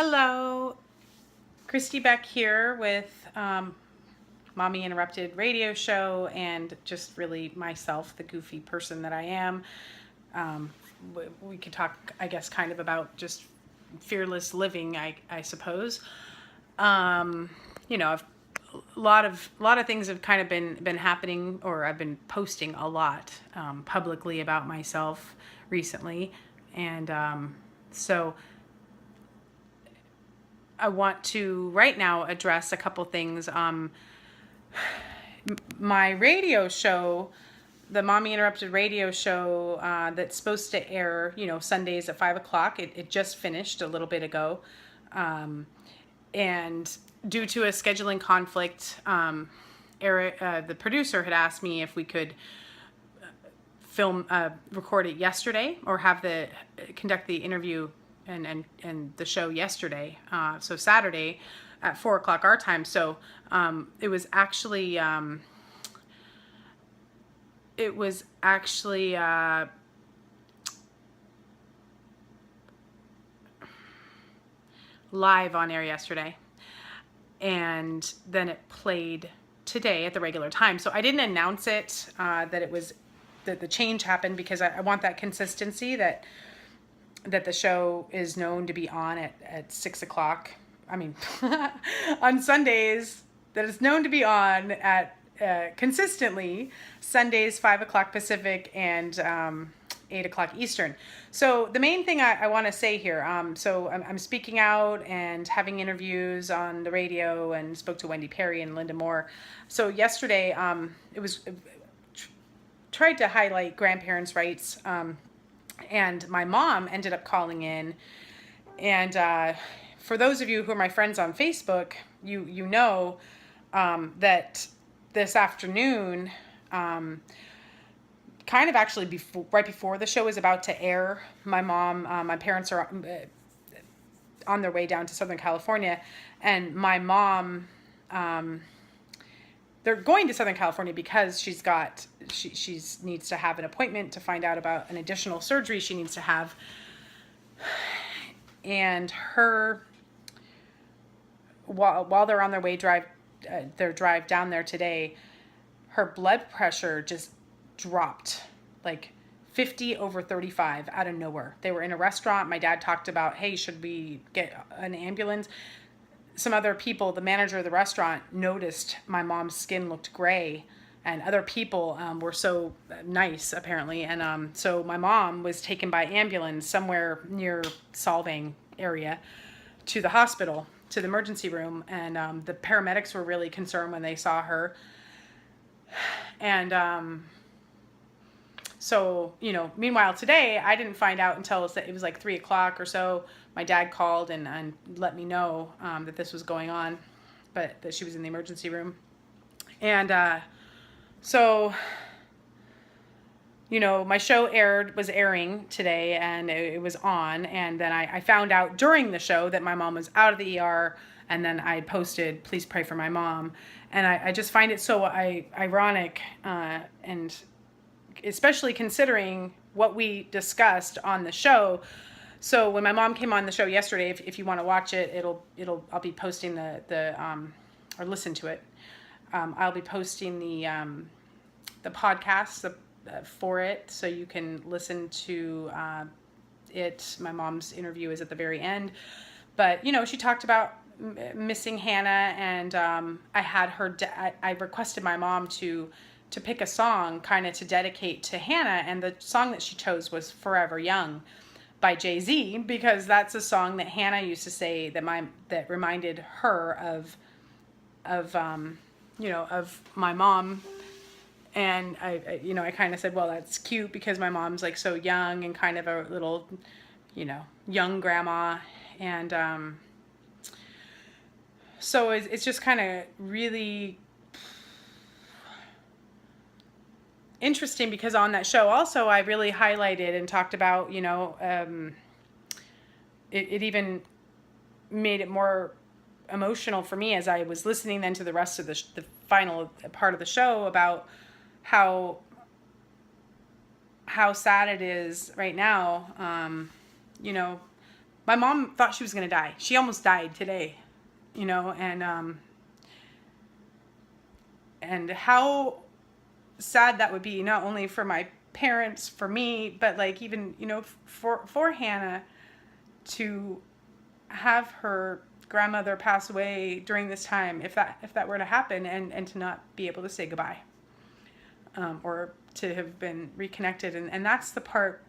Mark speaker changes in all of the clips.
Speaker 1: Hello, Christy Beck here with Mommy Interrupted radio show, and just really myself, the goofy person that I am. We could talk, I guess, kind of about just fearless living, I suppose. Um, I've a lot of things have kind of been happening, or I've been posting a lot publicly about myself recently, and so I want to right now address a couple things. My radio show, the Mommy Interrupted radio show, that's supposed to air, Sundays at 5 o'clock. It just finished a little bit ago, and due to a scheduling conflict, Eric, the producer, had asked me if we could record it yesterday, or conduct the interview and the show yesterday, so Saturday at 4 o'clock our time. So it was actually live on air yesterday, and then it played today at the regular time. So I didn't announce it, that the change happened, because I want that consistency that the show is known to be on at 6 o'clock. I mean, on Sundays, that it's known to be on at consistently Sundays, 5 o'clock Pacific, and 8 o'clock Eastern. So the main thing I want to say here, so I'm speaking out and having interviews on the radio, and spoke to Wendy Perry and Linda Moore. So yesterday, it was tried to highlight grandparents' rights, and my mom ended up calling in. And for those of you who are my friends on Facebook, you know that this afternoon, kind of actually right before the show is about to air, my parents are on their way down to Southern California, and my mom, they're going to Southern California because she needs to have an appointment to find out about an additional surgery she needs to have. And while they're on their way their drive down there today, her blood pressure just dropped like 50/35 out of nowhere. They were in a restaurant. My dad talked about, hey, should we get an ambulance? Some other people, the manager of the restaurant, noticed my mom's skin looked gray, and other people were so nice, apparently. And so my mom was taken by ambulance somewhere near Solvang area to the hospital, to the emergency room. And the paramedics were really concerned when they saw her. And so, meanwhile today, I didn't find out until it was like 3 o'clock or so. My dad called and let me know that this was going on, but that she was in the emergency room. And so, my show was airing today, and it was on. And then I found out during the show that my mom was out of the ER, and then I posted, please pray for my mom. And I just find it so ironic, and especially considering what we discussed on the show. So when my mom came on the show yesterday, if you want to watch it, I'll be posting or listen to it. I'll be posting the podcast for it, so you can listen to it. My mom's interview is at the very end, but she talked about missing Hannah, and I had her. I requested my mom to pick a song kind of to dedicate to Hannah, and the song that she chose was "Forever Young" by Jay-Z, because that's a song that Hannah used to say that reminded her of my mom. And I kind of said, well, that's cute, because my mom's like so young and kind of a little, young grandma. And so it's just kind of really interesting, because on that show also I really highlighted and talked about, it even made it more emotional for me as I was listening then to the rest of the final part of the show, about how sad it is right now. my mom thought she was going to die. She almost died today, and how sad that would be, not only for my parents, for me, but like even, for Hannah to have her grandmother pass away during this time, if that were to happen, and to not be able to say goodbye, or to have been reconnected. And that's the part,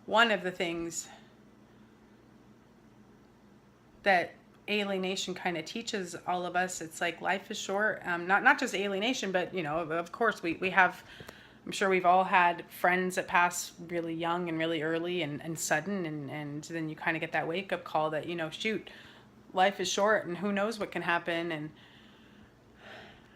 Speaker 1: one of the things that alienation kind of teaches all of us. It's like life is short. Not just alienation, but of course we have, I'm sure we've all had friends that pass really young and really early and sudden, and then you kind of get that wake up call that, shoot, life is short and who knows what can happen.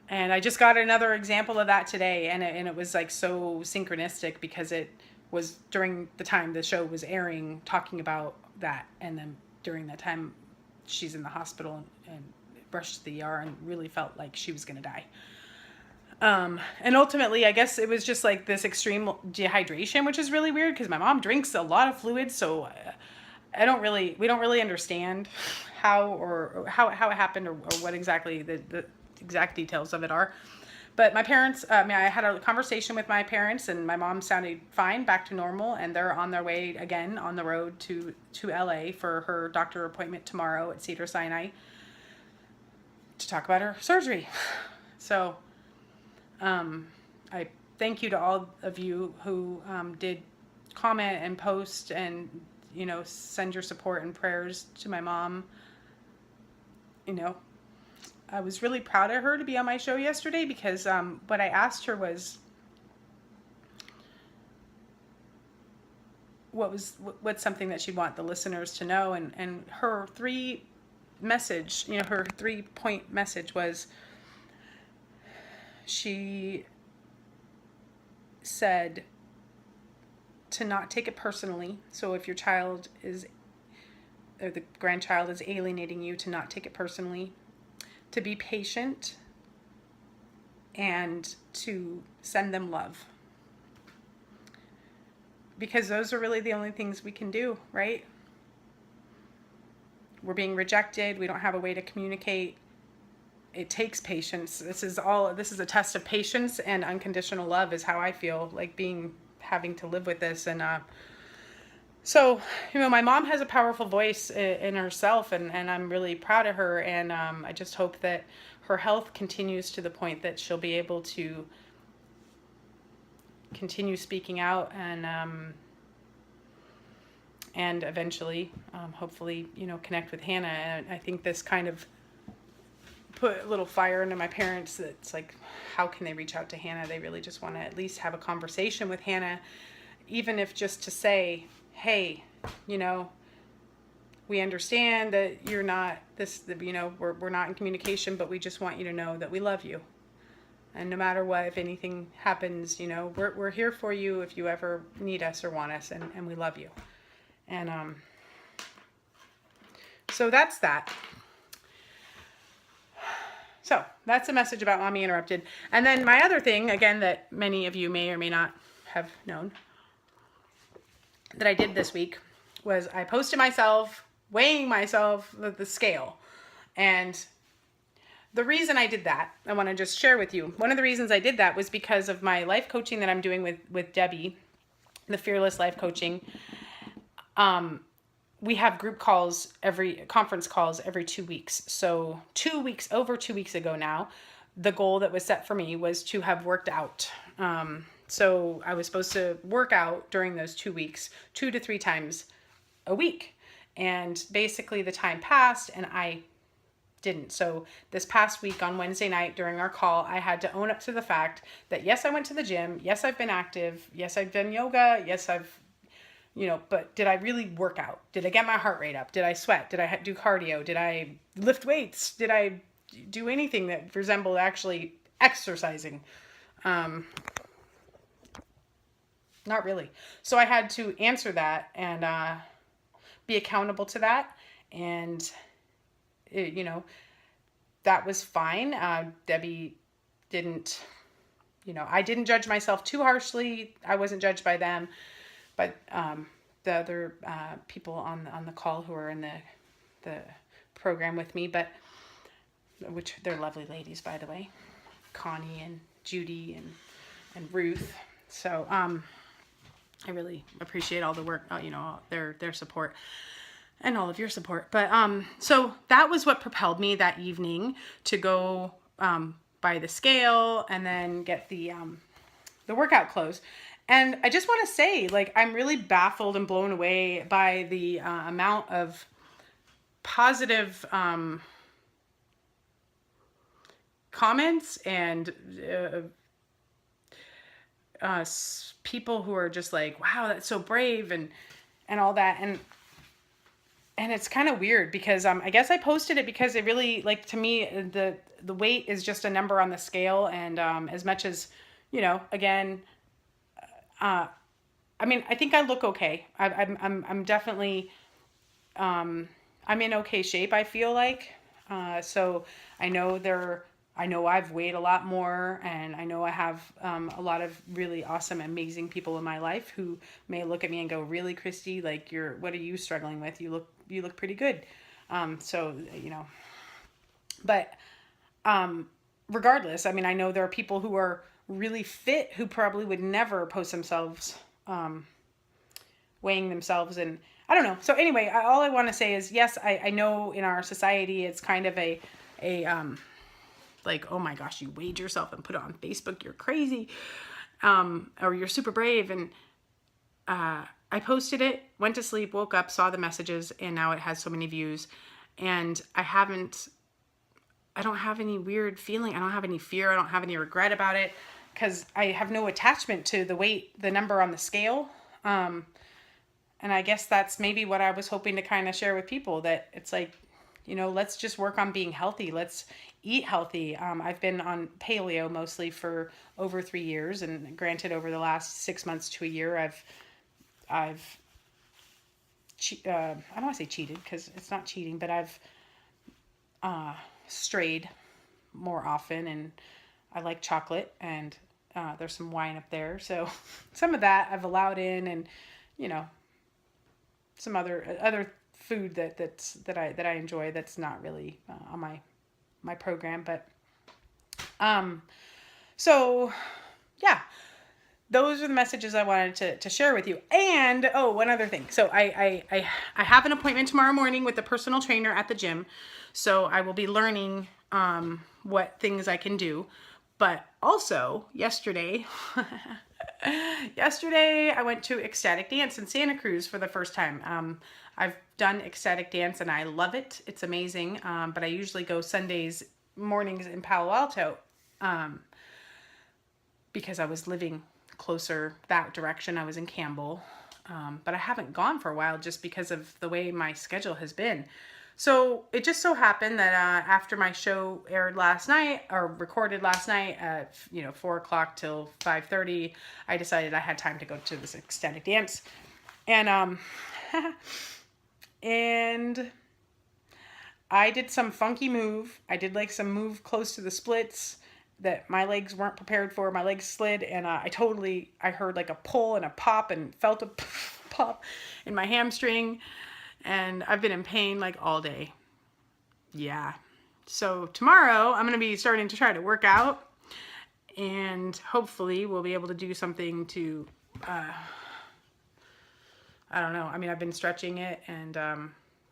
Speaker 1: And I just got another example of that today, and it was like so synchronistic, because it was during the time the show was airing, talking about that, and then during that time she's in the hospital and rushed to the ER and really felt like she was going to die. And ultimately, I guess it was just like this extreme dehydration, which is really weird because my mom drinks a lot of fluids. So we don't really understand how it happened, or what exactly the exact details of it are. But my parents, I had a conversation with my parents, and my mom sounded fine, back to normal, and they're on their way again on the road to LA for her doctor appointment tomorrow at Cedars-Sinai to talk about her surgery. So I thank you to all of you who did comment and post and, send your support and prayers to my mom. I was really proud of her to be on my show yesterday, because what I asked her was, what's something that she'd want the listeners to know, and her 3-point message was, she said to not take it personally. So if your child or the grandchild is alienating you, to not take it personally, to be patient, and to send them love. Because those are really the only things we can do, right? We're being rejected. We don't have a way to communicate. It takes patience. This is a test of patience and unconditional love, is how I feel like having to live with this. And so, my mom has a powerful voice in herself, and I'm really proud of her. And I just hope that her health continues to the point that she'll be able to continue speaking out, and eventually, hopefully, connect with Hannah. And I think this kind of put a little fire into my parents, that it's like, how can they reach out to Hannah? They really just want to at least have a conversation with Hannah, even if just to say, hey, we understand that you're not we're not in communication, but we just want you to know that we love you. And no matter what, if anything happens, we're here for you if you ever need us or want us, and we love you. And so that's that. So that's a message about Mommy Interrupted. And then my other thing, again, that many of you may or may not have known, that I did this week, was I posted myself weighing myself with the scale. And the reason I did that, I want to just share with you. One of the reasons I did that was because of my life coaching that I'm doing with Debbie, the Fearless Life Coaching. We have group calls, conference calls every 2 weeks. So over 2 weeks ago now, the goal that was set for me was to have worked out. So I was supposed to work out during those 2 weeks, 2 to 3 times a week. And basically the time passed and I didn't. So this past week on Wednesday night during our call, I had to own up to the fact that yes, I went to the gym. Yes, I've been active. Yes, I've done yoga. Yes, but did I really work out? Did I get my heart rate up? Did I sweat? Did I do cardio? Did I lift weights? Did I do anything that resembled actually exercising? Not really. So I had to answer that and be accountable to that. And, that was fine. Debbie didn't, I didn't judge myself too harshly. I wasn't judged by them. But the other people on the call who are in the program with me, but which they're lovely ladies, by the way, Connie and Judy and Ruth. So I really appreciate all the work, their support and all of your support. But so that was what propelled me that evening to go by the scale and then get the workout clothes. And I just want to say, like, I'm really baffled and blown away by the amount of positive comments and people who are just like, wow, that's so brave and all that. And it's kind of weird because I guess I posted it because it really, like, to me, the weight is just a number on the scale. And as much as, again, I mean, I think I look okay. I'm definitely, I'm in okay shape, I feel like. So I know I've weighed a lot more, and I know I have a lot of really awesome, amazing people in my life who may look at me and go, really, Christy, like, what are you struggling with? You look pretty good. But regardless, I mean, I know there are people who are really fit who probably would never post themselves weighing themselves, and I don't know. So anyway, all I want to say is, yes, I know in our society it's kind of a like, oh my gosh, you weighed yourself and put it on Facebook, you're crazy, or you're super brave. And I posted it, went to sleep, woke up, saw the messages, and now it has so many views. And I don't have any weird feeling. I don't have any fear. I don't have any regret about it because I have no attachment to the weight, the number on the scale. And I guess that's maybe what I was hoping to kind of share with people, that it's like, let's just work on being healthy. Let's eat healthy. I've been on paleo mostly for over 3 years, and granted, over the last 6 months to a year, I don't want to say cheated because it's not cheating, but I've strayed more often, and I like chocolate, and there's some wine up there, so some of that I've allowed in, and some other food that I enjoy that's not really on my program. But so yeah, those are the messages I wanted to share with you. And one other thing, so I have an appointment tomorrow morning with a personal trainer at the gym, so I will be learning what things I can do. But also yesterday I went to ecstatic dance in Santa Cruz for the first time. I've done ecstatic dance and I love it. It's amazing. But I usually go Sundays mornings in Palo Alto because I was living closer that direction. I was in Campbell. But I haven't gone for a while just because of the way my schedule has been. So it just so happened that after my show aired last night, or recorded last night at 4 o'clock till 5:30, I decided I had time to go to this ecstatic dance, and and I did some funky move. I did like some move close to the splits that my legs weren't prepared for. My legs slid, and I heard like a pull and a pop, and felt a pop in my hamstring. And I've been in pain like all day. Yeah. So tomorrow I'm going to be starting to try to work out. And hopefully we'll be able to do something to, I don't know. I mean, I've been stretching it, and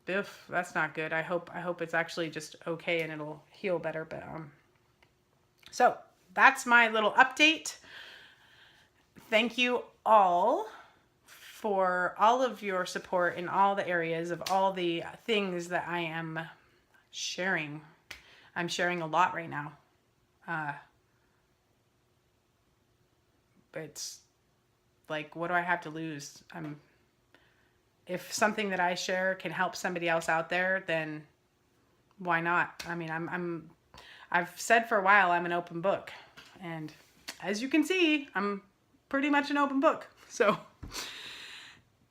Speaker 1: that's not good. I hope it's actually just okay and it'll heal better. But so that's my little update. Thank you all for all of your support in all the areas of all the things that I am sharing. I'm sharing a lot right now. It's like, what do I have to lose? If something that I share can help somebody else out there, then why not? I mean, I've said for a while I'm an open book, and as you can see, I'm pretty much an open book. So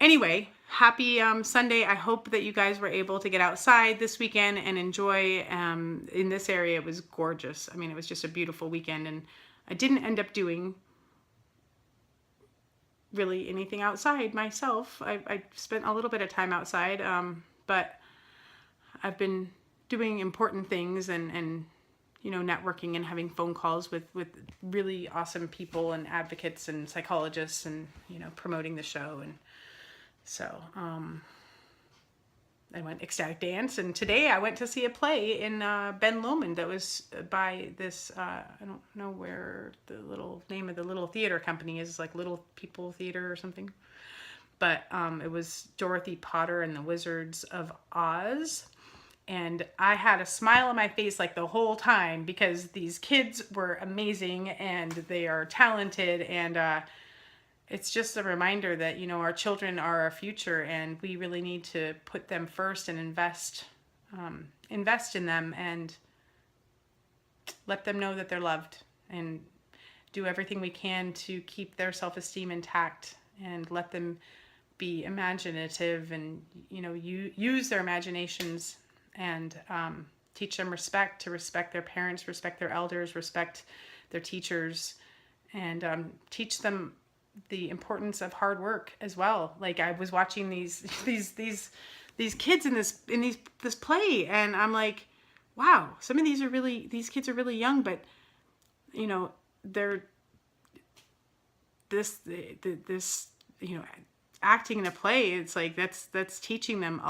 Speaker 1: anyway, happy Sunday. I hope that you guys were able to get outside this weekend and enjoy. In this area, it was gorgeous. I mean, it was just a beautiful weekend, and I didn't end up doing really anything outside myself. I spent a little bit of time outside, but I've been doing important things and networking and having phone calls with really awesome people and advocates and psychologists and, promoting the show. And so I went ecstatic dance, and today I went to see a play in Ben Lomond that was by this, I don't know where the little name of the little theater company is, like Little People Theater or something. But it was Dorothy Potter and the Wizards of Oz. And I had a smile on my face like the whole time because these kids were amazing and they are talented, and it's just a reminder that, our children are our future, and we really need to put them first and invest in them and let them know that they're loved, and do everything we can to keep their self-esteem intact, and let them be imaginative and, use their imaginations, and teach them to respect their parents, respect their elders, respect their teachers, and teach them the importance of hard work as well. Like, I was watching these kids in this play, and I'm like, wow, some of these kids are really young, but they're this acting in a play. It's like that's teaching them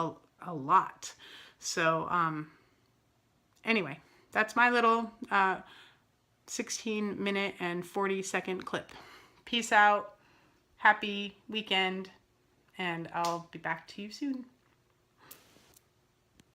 Speaker 1: a lot. So anyway, that's my little 16-minute and 40-second clip. Peace out. Happy weekend, and I'll be back to you soon.